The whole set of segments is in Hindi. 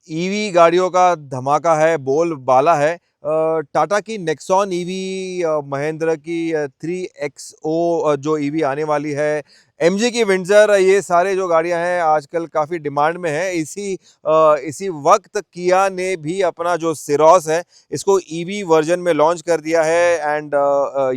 ईवी गाड़ियों का धमाका है, बोलबाला है। टाटा की नेक्सॉन ईवी, महिंद्रा की 3XO जो ईवी आने वाली है, एमजी की विंडसर, ये सारे जो गाड़ियां हैं आजकल काफ़ी डिमांड में है। इसी वक्त किया ने भी अपना जो सिरोस है इसको ईवी वर्जन में लॉन्च कर दिया है। एंड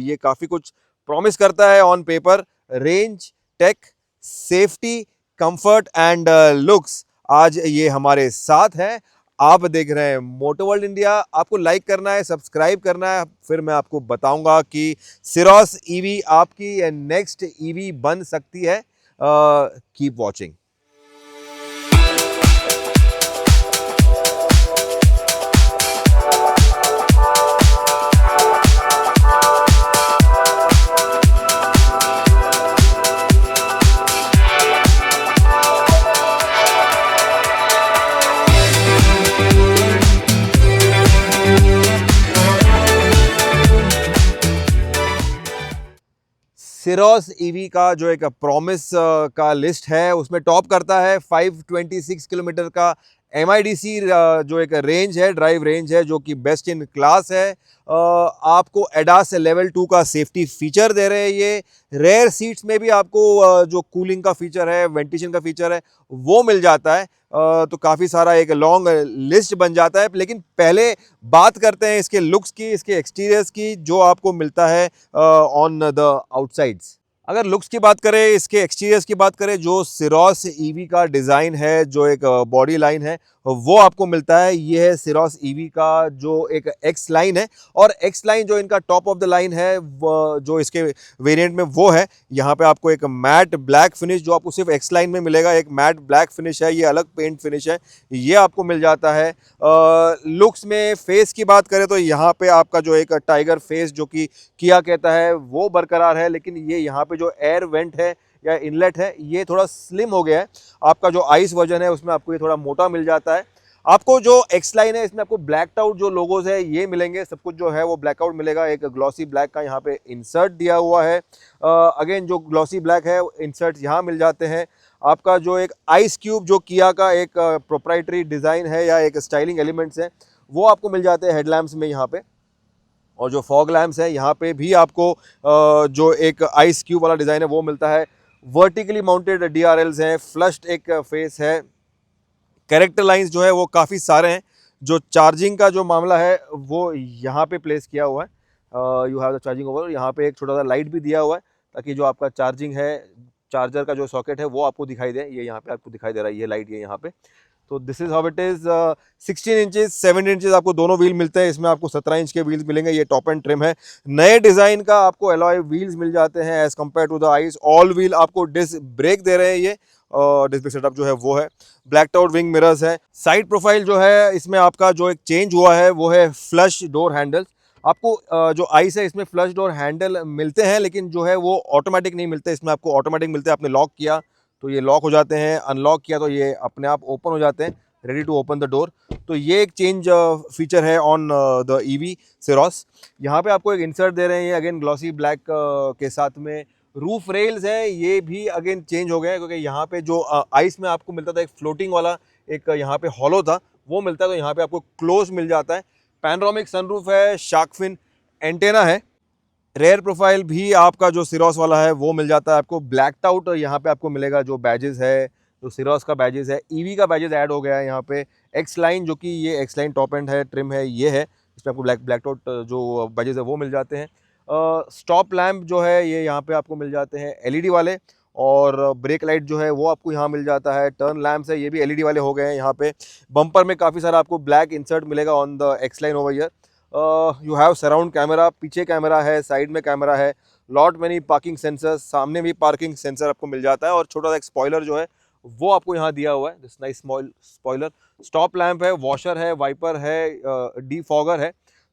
ये काफ़ी कुछ प्रॉमिस करता है on paper. Range, tech, safety, comfort and looks आज ये हमारे साथ हैं। आप देख रहे हैं मोटो वर्ल्ड इंडिया। आपको लाइक करना है, सब्सक्राइब करना है, फिर मैं आपको बताऊंगा कि सिरोस ईवी आपकी नेक्स्ट ईवी बन सकती है। Keep watching. सिरोस ईवी का जो एक प्रॉमिस का लिस्ट है उसमें टॉप करता है 526 किलोमीटर का MIDC जो एक रेंज है, ड्राइव रेंज है, जो कि बेस्ट इन क्लास है। आपको एडास लेवल 2 का सेफ्टी फीचर दे रहे हैं ये। रेयर सीट्स में भी आपको जो कूलिंग का फीचर है, वेंटिलेशन का फीचर है, वो मिल जाता है। तो काफ़ी सारा एक लॉन्ग लिस्ट बन जाता है। लेकिन पहले बात करते हैं इसके लुक्स की, इसके एक्सटीरियर्स की, जो आपको मिलता है ऑन द आउटसाइड्स। अगर लुक्स की बात करें, इसके एक्सटीरियर्स की बात करें, जो सिरोस ईवी का डिज़ाइन है, जो एक बॉडी लाइन है, वो आपको मिलता है। ये है सिरोस ईवी का जो एक एक्स लाइन है। और एक्स लाइन जो इनका टॉप ऑफ द लाइन है, वो जो इसके वेरिएंट में वो है। यहाँ पे आपको एक मैट ब्लैक फिनिश, जो आपको सिर्फ एक्स लाइन में मिलेगा, एक मैट ब्लैक फिनिश है, ये अलग पेंट फिनिश है, ये आपको मिल जाता है। लुक्स में फेस की बात करें तो यहाँ पे आपका जो एक टाइगर फेस जो कि किया कहता है वो बरकरार है। लेकिन ये यहाँ पे जो एयर वेंट है या इनलेट है, ये थोड़ा स्लिम हो गया है। आपका जो आइस वर्जन है उसमें आपको ये थोड़ा मोटा मिल जाता है। आपको जो एक्स लाइन है इसमें आपको ब्लैक आउट जो लोगोज है ये मिलेंगे, सब कुछ जो है वो ब्लैक आउट मिलेगा। एक ग्लॉसी ब्लैक का यहाँ पे इंसर्ट दिया हुआ है। अगेन जो ग्लॉसी ब्लैक है इंसर्ट यहाँ मिल जाते हैं। आपका जो एक आइस क्यूब जो किया का एक प्रोप्राइटरी डिज़ाइन है या एक स्टाइलिंग एलिमेंट्स है, वो आपको मिल जाते हैं हेडलैम्प्स में यहाँ पे। और जो फॉग लैम्प्स है यहाँ पे भी आपको जो एक आइस क्यूब वाला डिज़ाइन है वो मिलता है। वर्टिकली माउंटेड DRLs हैं, फ्लश्ड एक फेस है। कैरेक्टर लाइंस जो है वो काफ़ी सारे हैं। जो चार्जिंग का जो मामला है वो यहाँ पे प्लेस किया हुआ है। You have the charging over. यहाँ पे एक छोटा सा लाइट भी दिया हुआ है ताकि जो आपका चार्जिंग है, चार्जर का जो सॉकेट है वो आपको दिखाई दे। ये यहाँ पे आपको दिखाई दे रहा है, ये लाइट ये यहाँ पे। तो this is how it is. 16 inches 7 inches आपको दोनों व्हील मिलते हैं। इसमें आपको 17 इंच के व्हील्स मिलेंगे। ये टॉप एंड ट्रिम है। नए डिजाइन का आपको एलॉय व्हील्स मिल जाते हैं as compared to the ICE. All wheel आपको डिस्क ब्रेक दे रहे हैं ये। डिस्क ब्रेक सेटअप जो है वो है। ब्लैक आउट विंग मिरर्स है। साइड प्रोफाइल जो है इसमें आपका जो एक चेंज हुआ है वो है फ्लश डोर हैंडल। आपको जो आइस है इसमें फ्लश डोर हैंडल मिलते हैं, लेकिन जो है वो ऑटोमेटिक नहीं मिलते। इसमें आपको ऑटोमेटिक मिलते हैं। आपने लॉक किया तो ये लॉक हो जाते हैं, अनलॉक किया तो ये अपने आप ओपन हो जाते हैं, ready to open the door. तो ये एक चेंज फीचर है ऑन द ईवी सिरोस। यहाँ पे आपको एक इंसर्ट दे रहे हैं, ये अगेन ग्लॉसी ब्लैक के साथ में। रूफ रेल्स हैं, ये भी अगेन चेंज हो गए हैं, क्योंकि यहाँ पे जो आइस में आपको मिलता था एक फ्लोटिंग वाला, एक यहाँ पे हॉलो था, वो मिलता है, तो यहाँ पे आपको क्लोज मिल जाता है। पैनोरामिक सनरूफ है, शार्क फिन एंटेना है। रेयर प्रोफाइल भी आपका जो सिरोस वाला है वो मिल जाता है आपको। ब्लैक्ड आउट यहाँ पे आपको मिलेगा जो बैजेस है, जो सिरोस का बैजेस है। ईवी का बैजेस ऐड हो गया है यहाँ पे। एक्स लाइन जो कि ये एक्स लाइन टॉप एंड है, ट्रिम है, ये है। इसमें आपको ब्लैक आउट जो बैजेस है वो मिल जाते हैं। स्टॉप लैम्प जो है ये यहाँ पे आपको मिल जाते हैं LED वाले। और ब्रेक लाइट जो है वो आपको यहाँ मिल जाता है। टर्न लैम्प्स है, ये भी LED वाले हो गए हैं यहाँ पे। बम्पर में काफ़ी सारा आपको ब्लैक इंसर्ट मिलेगा on the X line over year. You have surround camera, पीछे कैमरा है, साइड में कैमरा है। लॉट मैनी पार्किंग सेंसर्स, सामने भी पार्किंग सेंसर आपको मिल जाता है। और छोटा सा एक स्पॉइलर जो है वो आपको यहाँ दिया हुआ है, this nice small spoiler. Stop lamp है, वॉशर है, वाइपर है, डीफॉगर है।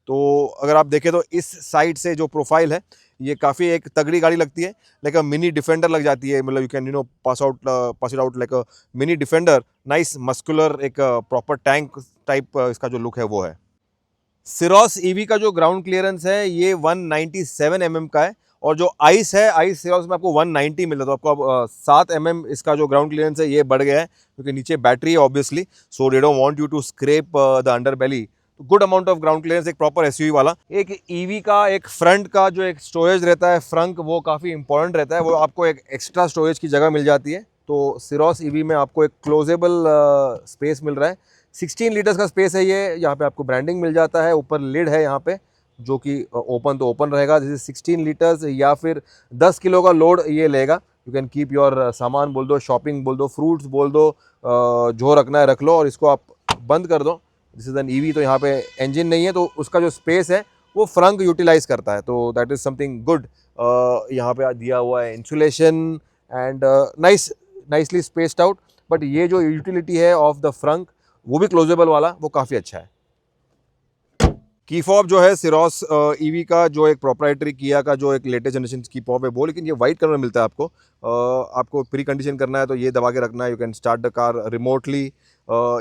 तो अगर आप देखें तो इस साइड से जो प्रोफाइल है ये काफ़ी एक तगड़ी गाड़ी लगती है, लाइक अ मिनी डिफेंडर लग जाती है। मतलब you can pass it out like a mini defender. Nice muscular एक प्रॉपर टैंक टाइप इसका जो लुक है वो है। सिरोस ईवी का जो ग्राउंड क्लियरेंस है ये 197 mm का है। और जो आइस है, आइस सिरोस में आपको 190 मिल रहा है, तो आपको अब 7 इसका जो ग्राउंड क्लियरेंस है ये बढ़ गया है, क्योंकि नीचे बैटरी है obviously, so they don't want you to scrap the underbelly. तो good amount of ground clearance एक प्रॉपर एसयूवी वाला। एक ईवी का एक फ्रंट का जो एक स्टोरेज रहता है फ्रंक, वो काफ़ी इंपॉर्टेंट रहता है, वो आपको एक एक्स्ट्रा स्टोरेज की जगह मिल जाती है। तो सिरोस ईवी में आपको एक क्लोजेबल स्पेस मिल रहा है, 16 लीटर्स का स्पेस है ये। यहाँ पे आपको ब्रांडिंग मिल जाता है, ऊपर लिड है यहाँ पे जो कि ओपन तो ओपन रहेगा। जैसे 16 लीटर्स या फिर 10 किलो का लोड ये लेगा। यू कैन कीप योर सामान बोल दो, शॉपिंग बोल दो, फ्रूट्स बोल दो, जो रखना है रख लो, और इसको आप बंद कर दो। दिस इज़ एन ईवी, तो यहाँ पे इंजन नहीं है, तो उसका जो स्पेस है वो फ्रंक यूटिलाइज करता है, तो दैट इज़ समथिंग गुड। यहाँ पे दिया हुआ है insulation and nicely spaced out, but ये जो यूटिलिटी है ऑफ द फ्रंक वो भी क्लोजेबल वाला, वो काफ़ी अच्छा है। की फॉब जो है सिरोस ईवी का जो एक प्रोप्राइटरी किया का जो एक लेटेस्ट जनरेशन की फॉब है वो, लेकिन ये वाइट कलर में मिलता है आपको। आपको प्री कंडीशन करना है तो ये दबा के रखना है, you can start the car remotely.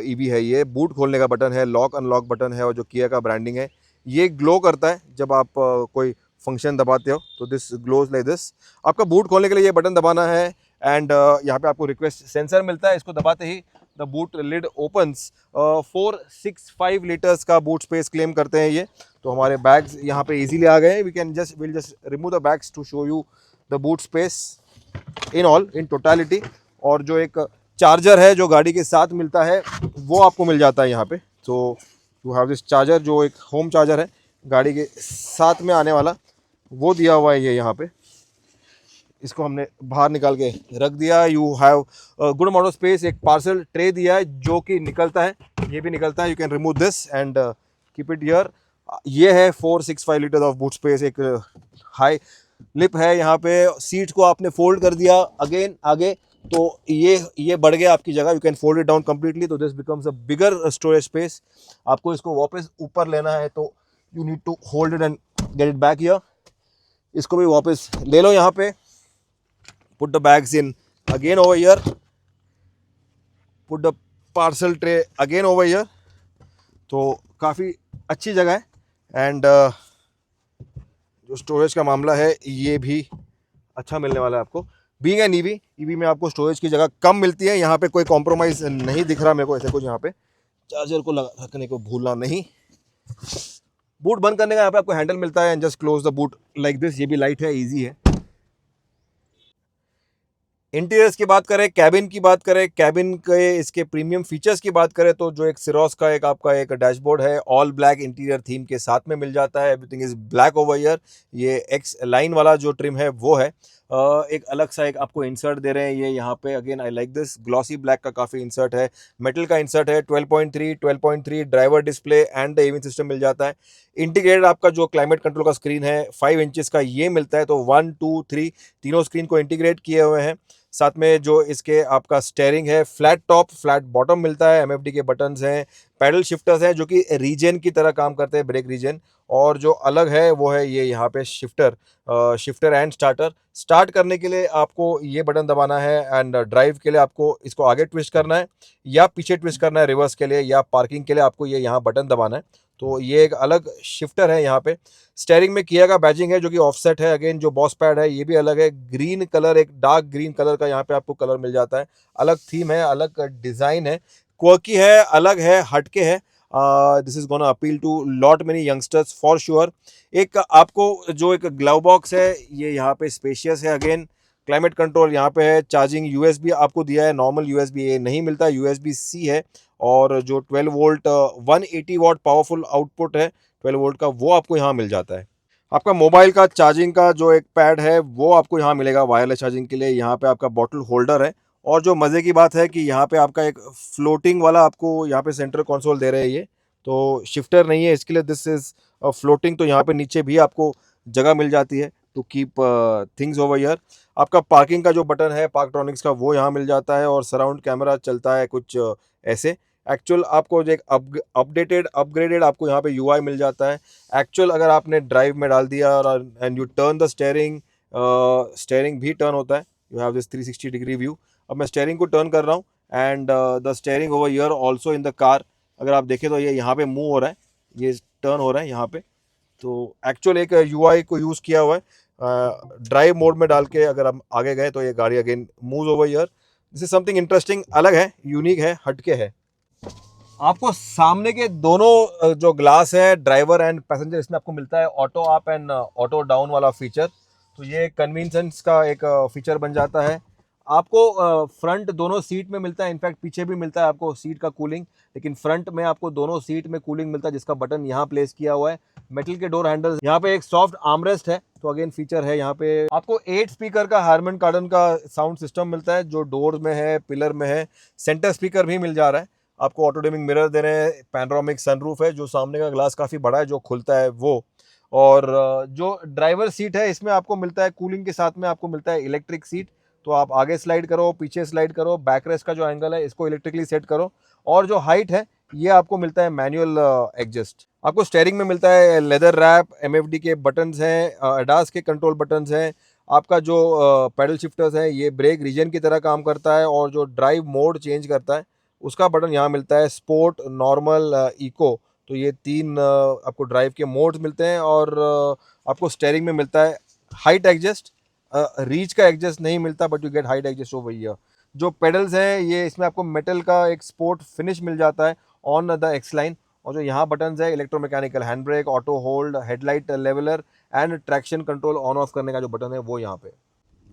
EV है ये, बूट खोलने का बटन है, लॉक अनलॉक बटन है, और जो किया का ब्रांडिंग है ये ग्लो करता है जब आप कोई फंक्शन दबाते हो, तो दिस ग्लोज लाइक दिस। आपका बूट खोलने के लिए ये बटन दबाना है, एंड यहाँ पे आपको रिक्वेस्ट सेंसर मिलता है, इसको दबाते ही the boot lid opens. 465 litres का बूट स्पेस क्लेम करते हैं ये। तो हमारे बैग्स यहाँ पे इजीली आ गए, will just remove the bags to show you the boot space in totality. और जो एक चार्जर है जो गाड़ी के साथ मिलता है वो आपको मिल जाता है यहाँ पे। तो यू हैव दिस चार्जर जो एक होम चार्जर है गाड़ी के साथ में आने वाला, वो दिया हुआ है ये यहाँ पे। इसको हमने बाहर निकाल के रख दिया। You have good amount of space. एक पार्सल ट्रे दिया है जो कि निकलता है, ये भी निकलता है, you can remove this and keep it here. ये है 465 लीटर ऑफ बूट स्पेस। एक हाई लिप है यहाँ पे। सीट को आपने फोल्ड कर दिया अगेन आगे, तो ये बढ़ गया आपकी जगह, you can fold it down completely, तो this becomes a bigger storage space. आपको इसको वापस ऊपर लेना है तो you need to hold it and get it back here. इसको भी वापस ले लो यहाँ पे, put the bags in again over here, put the parcel tray again over here। तो काफ़ी अच्छी जगह है, एंड जो स्टोरेज का मामला है ये भी अच्छा मिलने वाला है आपको। बीइंग एन ईवी, ईवी में आपको स्टोरेज की जगह कम मिलती है, यहाँ पे कोई कॉम्प्रोमाइज़ नहीं दिख रहा मेरे को ऐसे कुछ। यहाँ पे चार्जर को रखने को भूलना नहीं। बूट बंद करने का यहाँ पे आपको हैंडल मिलता है, and just close the boot like this. ये भी लाइट है, ईजी है। इंटीरियर्स की बात करें, कैबिन की बात करें, कैबिन के इसके प्रीमियम फीचर्स की बात करें, तो जो एक सिरोस का एक आपका एक डैशबोर्ड है, ऑल ब्लैक इंटीरियर थीम के साथ में मिल जाता है। Everything is black over year. ये एक्स लाइन वाला जो ट्रिम है वो है। एक अलग सा एक आपको इंसर्ट दे रहे हैं ये यहाँ पे। Again I like this, glossy black का काफ़ी इंसर्ट है, मेटल का इंसर्ट है। 12.3 ड्राइवर डिस्प्ले एंड द एविंग सिस्टम मिल जाता है। इंटीग्रेटेड आपका जो क्लाइमेट कंट्रोल का स्क्रीन है 5 इंचेस का ये मिलता है, तो 1 2 3 तीनों स्क्रीन को इंटीग्रेट किए हुए हैं। साथ में जो इसके आपका स्टेयरिंग है, फ्लैट टॉप फ्लैट बॉटम मिलता है। एमएफडी के बटन्स हैं, पैडल शिफ्टर्स हैं जो कि रीजन की तरह काम करते हैं, ब्रेक रीजन। और जो अलग है वो है ये यहाँ पे शिफ्टर एंड स्टार्टर। स्टार्ट करने के लिए आपको ये बटन दबाना है, एंड ड्राइव के लिए आपको इसको आगे ट्विस्ट करना है या पीछे ट्विस्ट करना है, रिवर्स के लिए या पार्किंग के लिए आपको ये यहाँ बटन दबाना है। तो ये एक अलग शिफ्टर है यहाँ पे। स्टेयरिंग में किया का बैजिंग है जो कि ऑफसेट है। अगेन जो बॉस पैड है ये भी अलग है, ग्रीन कलर, एक डार्क ग्रीन कलर का यहाँ पे आपको कलर मिल जाता है। अलग थीम है, अलग डिज़ाइन है, क्वर्की है, अलग है, हटके है। This is gonna appeal to lot many youngsters for sure. एक आपको जो एक ग्लव बॉक्स है ये यहाँ पे स्पेशियस है। अगेन क्लाइमेट कंट्रोल यहाँ पे है। चार्जिंग यूएसबी आपको दिया है, नॉर्मल यूएसबी ए नहीं मिलता, यूएसबी सी है। और जो 12 वोल्ट 180 वॉट पावरफुल आउटपुट है 12 वोल्ट का, वो आपको यहाँ मिल जाता है। आपका मोबाइल का चार्जिंग का जो एक पैड है वो आपको यहाँ मिलेगा वायरलेस चार्जिंग के लिए। यहाँ पे आपका बॉटल होल्डर है, और जो मज़े की बात है कि यहाँ पे आपका एक फ्लोटिंग वाला आपको यहाँ पे सेंटर कंसोल दे रहे हैं। ये तो शिफ्टर नहीं है इसके लिए, दिस इज फ्लोटिंग। तो यहाँ पे नीचे भी आपको जगह मिल जाती है to keep things over here. आपका पार्किंग का जो बटन है पार्कट्रॉनिक्स का वो यहाँ मिल जाता है, और सराउंड कैमरा चलता है कुछ ऐसे। एक्चुअल आपको जो एक अपग्रेडेड आपको यहाँ पे यूआई मिल जाता है। एक्चुअल अगर आपने ड्राइव में डाल दिया और and U turn the steering, steering भी टर्न होता है। You have this 360 degree view. अब मैं स्टेयरिंग को टर्न कर रहा हूँ, and the steering over here also in the car. अगर आप देखें तो ये यहाँ पे मूव हो रहा है, ये टर्न हो रहा है यहाँ पे। तो एक्चुअल एक यूआई को यूज़ किया हुआ है। ड्राइव मोड में डाल के अगर हम आगे गए तो ये गाड़ी again move over here. This is something interesting, अलग है, यूनिक है, हटके है। आपको सामने के दोनों जो ग्लास है, ड्राइवर एंड पैसेंजर, इसमें आपको मिलता है auto up and auto down वाला फीचर। तो ये कन्वीनियंस का एक फीचर बन जाता है। आपको फ्रंट दोनों सीट में मिलता है, इनफैक्ट पीछे भी मिलता है आपको सीट का कूलिंग, लेकिन फ्रंट में आपको दोनों सीट में कूलिंग मिलता है, जिसका बटन यहाँ प्लेस किया हुआ है। मेटल के डोर हैंडल्स, यहाँ पे एक सॉफ्ट आर्मरेस्ट है, तो अगेन फीचर है। यहाँ पे आपको 8 स्पीकर का हारमन कार्डन का साउंड सिस्टम मिलता है, जो डोर में है, पिलर में है। सेंटर स्पीकर भी मिल जा रहा है आपको, ऑटो डिमिंग मिरर दे रहे हैं, पैनोरामिक सनरूफ है, जो सामने का ग्लास काफ़ी बड़ा है जो खुलता है वो। और जो ड्राइवर सीट है इसमें आपको मिलता है कूलिंग के साथ में आपको मिलता है इलेक्ट्रिक सीट। तो आप आगे स्लाइड करो, पीछे स्लाइड करो, बैक रेस्ट का जो एंगल है इसको इलेक्ट्रिकली सेट करो। और जो हाइट है ये आपको मिलता है मैनुअल एडजस्ट। आपको स्टेयरिंग में मिलता है लेदर रैप, एमएफडी के बटन्स हैं, अडास के कंट्रोल बटन्स हैं। आपका जो पैडल शिफ्टर्स है ये ब्रेक रीजन की तरह काम करता है, और जो ड्राइव मोड चेंज करता है उसका बटन यहाँ मिलता है, स्पोर्ट, नॉर्मल, इको। तो ये 3 आपको ड्राइव के मोड्स मिलते हैं। और आपको स्टेयरिंग में मिलता है हाइट एडजस्ट, रीच का एडजस्ट नहीं मिलता, but you get height adjust over here. जो पेडल्स हैं ये इसमें आपको मेटल का एक स्पोर्ट फिनिश मिल जाता है ऑन द एक्स लाइन। और जो यहाँ बटन्स है electromechanical hand brake, auto hold, headlight leveller and traction control on off करने का जो बटन है वो यहाँ पे।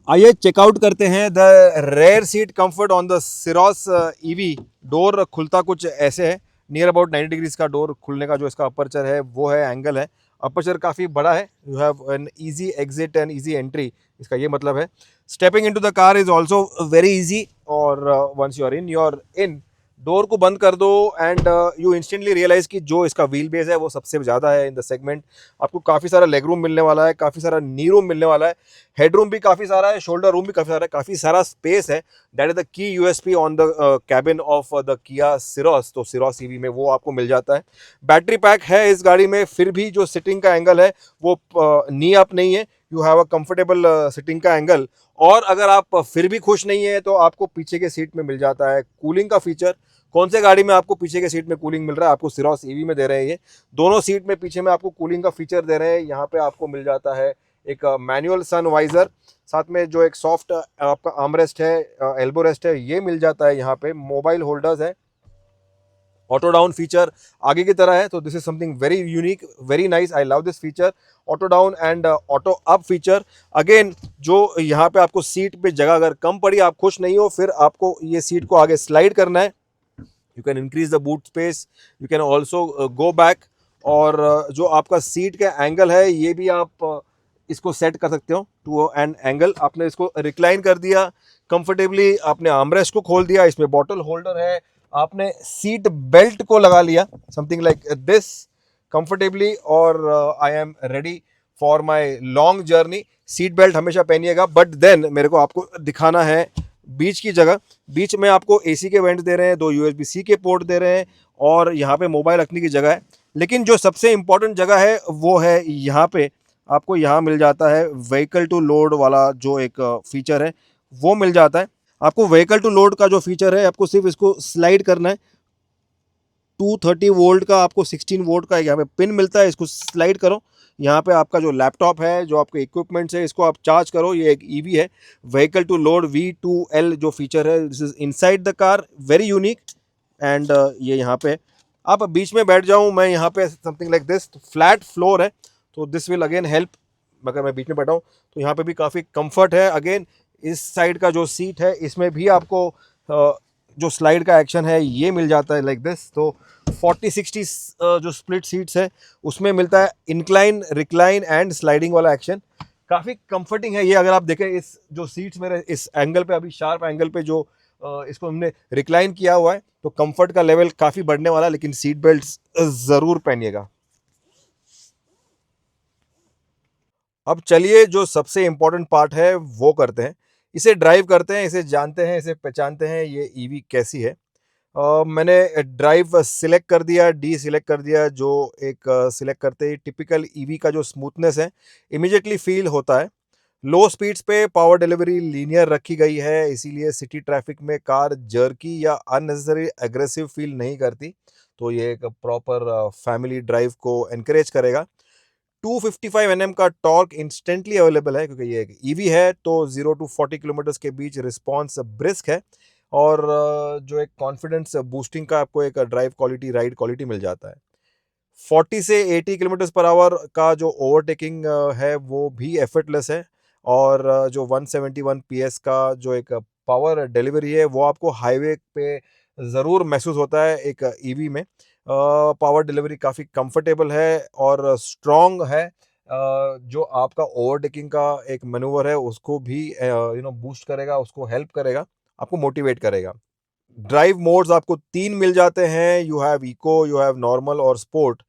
आइए चेकआउट करते हैं the rare seat comfort on the सिरोस EV. Door खुलता कुछ ऐसे है, नियर अबाउट 90 डिग्रीज का डोर खुलने का जो इसका अपर्चर है वो है, एंगल है। अपर्चर काफ़ी बड़ा है, you have an easy exit and easy entry, इसका ये मतलब है। Stepping into the car is also very easy, और once you are in, door को बंद कर दो एंड यू इंस्टेंटली रियलाइज कि जो इसका व्हील बेस है वो सबसे ज़्यादा है इन द सेगमेंट। आपको काफ़ी सारा लेग रूम मिलने वाला है, काफ़ी सारा नी रूम मिलने वाला है, हेड रूम भी काफ़ी सारा है, शोल्डर रूम भी काफ़ी सारा है, काफ़ी सारा स्पेस है। That is the key USP on the cabin of the Kia सिरोस। तो सिरोस ईवी में वो आपको मिल जाता है। बैटरी पैक है इस गाड़ी में, फिर भी जो सिटिंग का एंगल है वो नी अप नहीं है, you have a comfortable sitting का एंगल। और अगर आप फिर भी खुश नहीं है तो आपको पीछे के सीट में मिल जाता है कूलिंग का फीचर। कौन से गाड़ी में आपको पीछे के सीट में कूलिंग मिल रहा है? आपको सिरोस ईवी में दे रहे हैं ये दोनों सीट में पीछे में आपको कूलिंग का फीचर दे रहे हैं। यहाँ पे आपको मिल जाता है एक मैनुअल सन वाइजर, साथ में जो एक सॉफ्ट आपका आर्मरेस्ट है, एल्बो रेस्ट है, ये मिल जाता है। यहाँ पे मोबाइल होल्डर्स है, ऑटो डाउन फीचर आगे की तरह है। तो this is something very unique, very nice, I love this feature. Auto down and auto up feature again, जो यहाँ पे आपको सीट पे जगह अगर कम पड़ी, आप खुश नहीं हो, फिर आपको ये सीट को आगे स्लाइड करना है। You can increase the boot space, you can also go back. और जो आपका सीट का एंगल है ये भी आप इसको सेट कर सकते हो टू एन एंगल। आपने इसको रिक्लाइन कर दिया कंफर्टेबली, आपने आर्मरेस्ट को खोल दिया, इसमें बॉटल होल्डर है, आपने सीट बेल्ट को लगा लिया समथिंग लाइक दिस कंफर्टेबली, और I am ready for my long journey. Seat belt हमेशा पहनिएगा, बट देन मेरे को आपको दिखाना है बीच की जगह। बीच में आपको एसी के वेंट दे रहे हैं, 2 USB-C के पोर्ट दे रहे हैं, और यहाँ पे मोबाइल रखने की जगह है। लेकिन जो सबसे इंपॉर्टेंट जगह है वो है यहाँ पे, आपको यहाँ मिल जाता है व्हीकल टू लोड वाला जो एक फीचर है वो मिल जाता है। आपको व्हीकल टू लोड का जो फीचर है, आपको सिर्फ इसको स्लाइड करना है। 230 वोल्ट का आपको 16 वोल्ट का यहाँ पे पिन मिलता है, इसको स्लाइड करो। यहाँ पे आपका जो लैपटॉप है, जो आपके इक्विपमेंट्स है, इसको आप चार्ज करो। ये एक ईवी है, व्हीकल टू लोड V2L जो फीचर है, this is inside the car, very unique. And ये यहाँ पे आप बीच में बैठ जाऊँ मैं, यहाँ पे something like this, flat floor है, तो दिस विल अगेन हेल्प। अगर मैं बीच में बैठा हूँ तो यहाँ पे भी काफ़ी कंफर्ट है। अगेन इस साइड का जो सीट है इसमें भी आपको जो स्लाइड का एक्शन है ये मिल जाता है लाइक दिस। तो 40-60 जो स्प्लिट सीट्स है उसमें मिलता है इंक्लाइन, रिक्लाइन एंड स्लाइडिंग वाला एक्शन। काफ़ी कंफर्टिंग है ये। अगर आप देखें इस जो सीट्स मेरे इस एंगल पे, अभी शार्प एंगल पे जो इसको हमने रिक्लाइन किया हुआ है, तो कंफर्ट का लेवल काफ़ी बढ़ने वाला है। लेकिन सीट बेल्ट ज़रूर पहनिएगा। अब चलिए जो सबसे इम्पोर्टेंट पार्ट है वो करते हैं, इसे ड्राइव करते हैं, इसे जानते हैं, इसे पहचानते हैं ये ईवी कैसी है। मैंने ड्राइव सिलेक्ट कर दिया, डी सिलेक्ट कर दिया। जो एक सिलेक्ट करते ही टिपिकल ईवी का जो स्मूथनेस है इमीडिएटली फील होता है। लो स्पीड्स पे पावर डिलीवरी लीनियर रखी गई है, इसीलिए सिटी ट्रैफिक में कार जर्की या अननेसेसरी एग्रेसिव फील नहीं करती। तो ये एक प्रॉपर फैमिली ड्राइव को एनकरेज करेगा। 255 Nm का टॉर्क इंस्टेंटली अवेलेबल है, क्योंकि ये एक ईवी है तो 0 to 40 किलोमीटर के बीच रिस्पॉन्स ब्रिस्क है। और जो एक कॉन्फिडेंस बूस्टिंग का आपको एक ड्राइव क्वालिटी, राइड क्वालिटी मिल जाता है। 40 से 80 किलोमीटर पर आवर का जो ओवरटेकिंग है वो भी एफर्टलेस है। और जो 171 पीएस का जो एक पावर डिलीवरी है वो आपको हाईवे पे ज़रूर महसूस होता है एक ईवी में। पावर डिलीवरी काफ़ी कंफर्टेबल है और स्ट्रॉन्ग है। जो आपका ओवरटेकिंग का एक मैनूवर है उसको भी बूस्ट करेगा, उसको हेल्प करेगा, आपको मोटिवेट करेगा। ड्राइव मोड्स आपको 3 मिल जाते हैं, you have eco, you have normal और sport.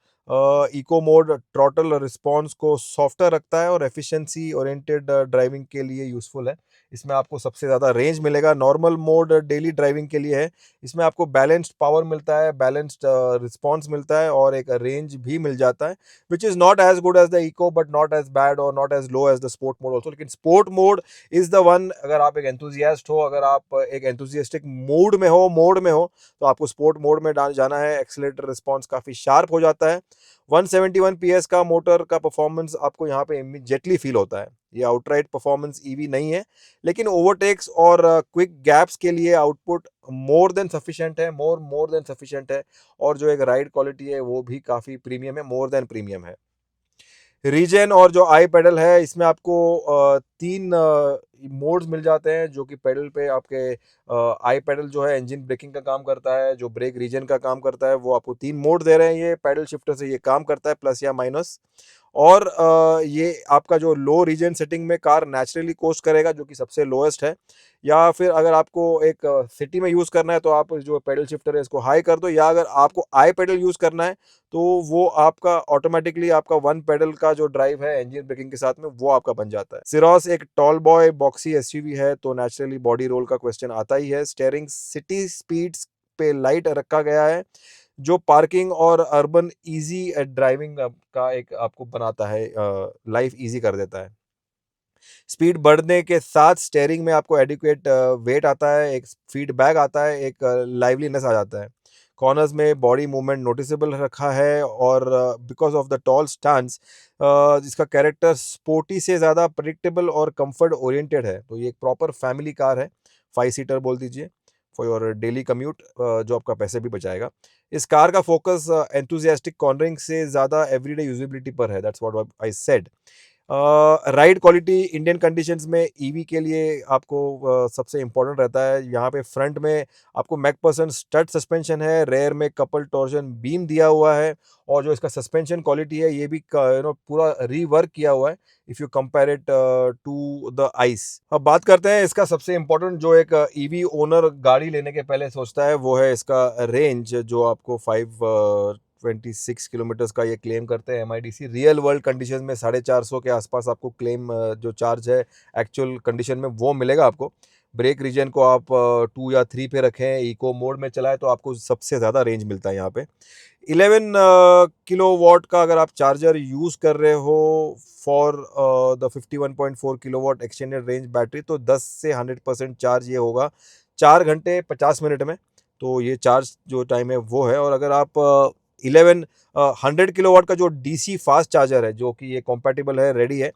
Eco mode throttle response को सॉफ्टर रखता है और एफिशिएंसी ओरिएंटेड ड्राइविंग के लिए यूज़फुल है। इसमें आपको सबसे ज़्यादा रेंज मिलेगा। नॉर्मल मोड डेली ड्राइविंग के लिए है। इसमें आपको बैलेंस्ड पावर मिलता है, बैलेंस्ड रिस्पॉन्स मिलता है और एक रेंज भी मिल जाता है, which is not as good as the eco but not as bad और not as low as the sport mode also. लेकिन sport mode is the one, अगर आप एक एंथुजियास्ट हो, अगर आप एक एंथुजियास्टिक मोड में हो तो आपको स्पोर्ट मोड में जाना है। एक्सीलरेटर रिस्पॉन्स काफ़ी शार्प हो जाता है। 171 पीएस का मोटर का परफॉर्मेंस आपको यहाँ पे इमीडिएटली फील होता है। ये आउटराइट परफॉर्मेंस ईवी नहीं है, लेकिन ओवरटेक्स और क्विक गैप्स के लिए आउटपुट मोर देन सफिशिएंट है, मोर देन सफिशिएंट है। और जो एक राइड क्वालिटी है वो भी काफ़ी प्रीमियम है, मोर देन प्रीमियम है। रीजन और जो आई पेडल है इसमें आपको 3 मोड्स मिल जाते हैं, जो कि पेडल पे आपके आई पेडल जो है इंजन ब्रेकिंग का काम करता है, जो ब्रेक रीजन का काम करता है वो आपको 3 मोड दे रहे हैं। ये पेडल शिफ्टर से ये काम करता है, प्लस या माइनस। और ये आपका जो लो रीजन सेटिंग में कार नेचुरली कोस्ट करेगा, जो कि सबसे लोएस्ट है। या फिर अगर आपको एक सिटी में यूज़ करना है तो आप जो पेडल शिफ्टर है इसको हाई कर दो, या अगर आपको आई पेडल यूज़ करना है तो वो आपका ऑटोमेटिकली आपका वन पेडल का जो ड्राइव है इंजन ब्रेकिंग के साथ में वो आपका बन जाता है। सिरोस एक टॉल बॉय बॉक्सी एसयूवी है तो नेचुरली बॉडी रोल का क्वेश्चन आता ही है। स्टीयरिंग सिटी स्पीड्स पे लाइट रखा गया है, जो पार्किंग और अर्बन इजी ड्राइविंग का एक आपको बनाता है, लाइफ इजी कर देता है। स्पीड बढ़ने के साथ स्टीयरिंग में आपको एडिक्वेट वेट आता है, एक फीडबैक आता है, एक लाइवलीनेस आ जाता है। कॉर्नर्स में बॉडी मूवमेंट नोटिसेबल रखा है और because of the tall stance जिसका कैरेक्टर स्पोर्टी से ज़्यादा प्रिडिक्टेबल और कंफर्ट ओरिएंटेड है। तो ये एक प्रॉपर फैमिली कार है, 5 सीटर बोल दीजिए, फॉर योर डेली कम्यूट, जो आपका पैसे भी बचाएगा। इस कार का फोकस एंथुजियास्टिक कॉर्नरिंग से ज़्यादा एवरीडे यूजिबिलिटी पर है, that's what I said. Ride quality Indian conditions में ईवी के लिए आपको सबसे इम्पोर्टेंट रहता है। यहाँ पे फ्रंट में आपको मैकपर्सन स्टड सस्पेंशन है, रेयर में कपल टॉर्जन बीम दिया हुआ है, और जो इसका सस्पेंशन क्वालिटी है ये भी पूरा रीवर्क किया हुआ है if you compare it to the ICE. अब बात करते हैं इसका सबसे इम्पोर्टेंट, जो एक ईवी ओनर गाड़ी लेने के पहले सोचता है, वो है इसका रेंज, जो आपको 526 किलोमीटर्स का ये क्लेम करते हैं एमआईडीसी। रियल वर्ल्ड कंडीशन में 450 के आसपास आपको क्लेम जो चार्ज है एक्चुअल कंडीशन में वो मिलेगा आपको। ब्रेक रीजन को आप 2 या 3 पे रखें, इको मोड में चलाएं तो आपको सबसे ज़्यादा रेंज मिलता है यहाँ पे। 11 किलो वॉट का अगर आप चार्जर यूज़ कर रहे हो for the 51.4 kilo watt extended range battery, तो 10 से 100% चार्ज ये होगा 4 घंटे 50 मिनट में। तो ये चार्ज जो टाइम है वो है। और अगर आप 100 किलोवाट का जो डीसी फास्ट चार्जर है, जो कि ये कॉम्पैटिबल है, रेडी है,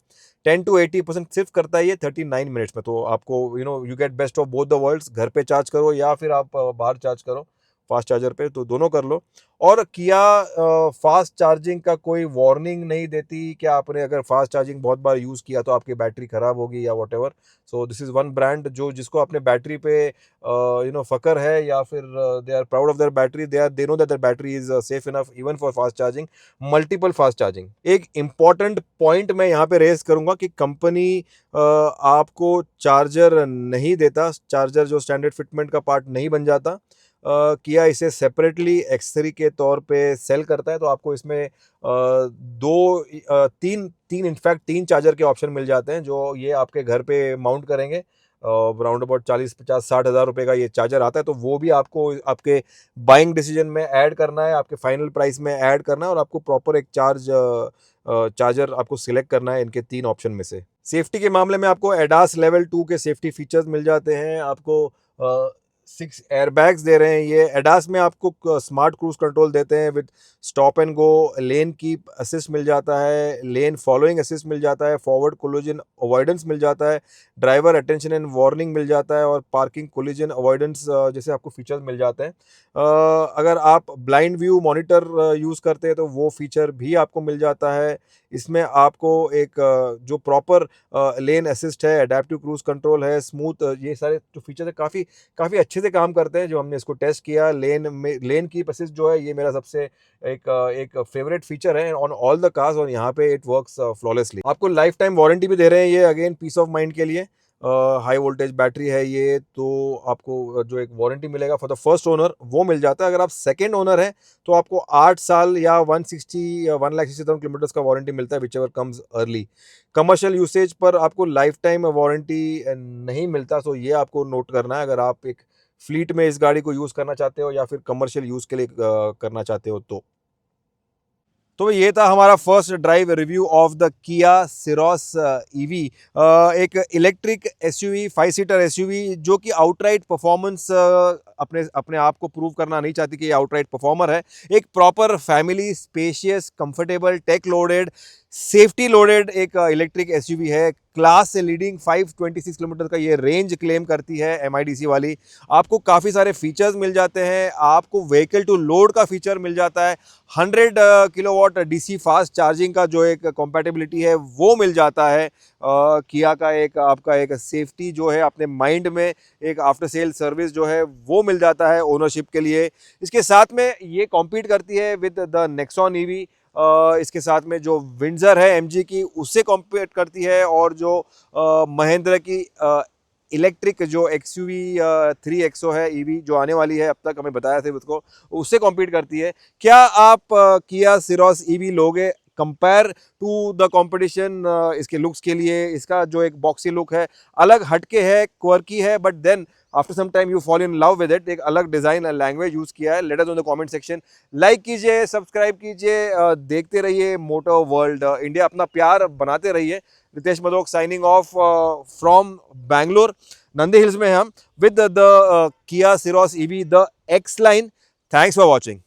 10 to 80% सिर्फ करता है ये 39 मिनट्स में। तो आपको you get best of both the worlds, घर पे चार्ज करो या फिर आप बाहर चार्ज करो फास्ट चार्जर पे, तो दोनों कर लो। और किया फास्ट चार्जिंग का कोई वार्निंग नहीं देती कि आपने अगर फास्ट चार्जिंग बहुत बार यूज़ किया तो आपकी बैटरी ख़राब होगी या whatever. So this is one brand जो जिसको अपने बैटरी पे फ़क्र है, या फिर they are proud of their battery, they know that their battery is safe enough even for fast charging, multiple fast charging. एक इंपॉर्टेंट पॉइंट मैं यहाँ पे रेज करूँगा कि कंपनी आपको चार्जर नहीं देता, चार्जर जो स्टैंडर्ड फिटमेंट का पार्ट नहीं बन जाता। किया इसे सेपरेटली एक्सेसरी के तौर पे सेल करता है, तो आपको इसमें तीन इनफैक्ट 3 चार्जर के ऑप्शन मिल जाते हैं, जो ये आपके घर पे माउंट करेंगे। राउंड अबाउट 40-50-60 हज़ार रुपये का ये चार्जर आता है, तो वो भी आपको आपके बाइंग डिसीजन में ऐड करना है, आपके फाइनल प्राइस में ऐड करना है, और आपको प्रॉपर एक चार्जर आपको सिलेक्ट करना है इनके 3 ऑप्शन में से। सेफ्टी के मामले में आपको एडास लेवल 2 के सेफ्टी फीचर्स मिल जाते हैं, आपको 6 एयरबैग्स दे रहे हैं ये। एडास में आपको स्मार्ट क्रूज कंट्रोल देते हैं with stop and go, lane keep assist मिल जाता है, लेन फॉलोइंग असिस्ट मिल जाता है, फॉरवर्ड कोलिजन अवॉइडेंस मिल जाता है, ड्राइवर अटेंशन एंड वार्निंग मिल जाता है और पार्किंग कोलिजन अवॉइडेंस जैसे आपको फीचर्स मिल जाते हैं। अगर आप ब्लाइंड व्यू मॉनिटर यूज़ करते हैं तो वो फीचर भी आपको मिल जाता है। इसमें आपको एक जो प्रॉपर लेन असिस्ट है, एडेप्टिव क्रूज कंट्रोल है, स्मूथ, ये सारे जो फीचर्स है काफ़ी काफ़ी अच्छे से काम करते हैं। जो हमने इसको टेस्ट किया, लेन कीप असिस्ट जो है ये मेरा सबसे एक फेवरेट फीचर है ऑन ऑल द कार्स और यहाँ पे इट वर्क्स फ्लॉलेसली। आपको लाइफ टाइम वारंटी भी दे रहे हैं ये, अगेन पीस ऑफ माइंड के लिए। हाई वोल्टेज बैटरी है ये, तो आपको जो एक वारंटी मिलेगा फॉर द फर्स्ट ओनर वो मिल जाता है। अगर आप सेकेंड ओनर हैं तो आपको 8 साल या 1,60,000 किलोमीटर्स का वारंटी मिलता है, which ever comes early. Commercial usage पर आपको लाइफ टाइम वारंटी नहीं मिलता, सो ये आपको नोट करना है अगर आप एक फ्लीट में इस गाड़ी को यूज़ करना चाहते हो या फिर कमर्शियल यूज़ के लिए करना चाहते हो तो ये था हमारा first drive review of the Kia Syros EV, एक इलेक्ट्रिक एसयूवी, 5 सीटर एसयूवी जो कि आउटराइट परफॉर्मेंस अपने अपने आप को प्रूव करना नहीं चाहती कि ये आउटराइट परफॉर्मर है। एक proper family spacious comfortable tech loaded safety loaded एक इलेक्ट्रिक एसयूवी है। क्लास से लीडिंग 526 किलोमीटर का ये रेंज क्लेम करती है एमआईडीसी वाली। आपको काफ़ी सारे फीचर्स मिल जाते हैं, आपको व्हीकल टू लोड का फीचर मिल जाता है, 100 किलोवाट डीसी फास्ट चार्जिंग का जो एक कंपैटिबिलिटी है वो मिल जाता है। किया का एक आपका एक सेफ्टी जो है अपने माइंड में, एक आफ्टर सेल सर्विस जो है वो मिल जाता है ओनरशिप के लिए। इसके साथ में ये कॉम्पीट करती है विद द नेक्सॉन ईवी। इसके साथ में जो विंडसर है एमजी की उससे कॉम्पीट करती है, और जो महिंद्रा की इलेक्ट्रिक जो एक्सयूवी 3XO है ईवी जो आने वाली है, अब तक हमें बताया था उसको, उससे कॉम्पीट करती है। क्या आप किया सिरोस ईवी लोगे कंपेयर टू द कंपटीशन? इसके लुक्स के लिए इसका जो एक बॉक्सी लुक है अलग हटके है, क्वर्की है, but then after some time you fall in love with it. एक अलग डिजाइन लैंग्वेज यूज किया है। Let us know in the comment section. Like कीजिए, सब्सक्राइब कीजिए, देखते रहिए मोटर वर्ल्ड इंडिया, अपना प्यार बनाते रहिए। Ritesh Madhok signing off from Bangalore. Nandi Hills में हम with the Kia Syros EV the X line. Thanks for watching.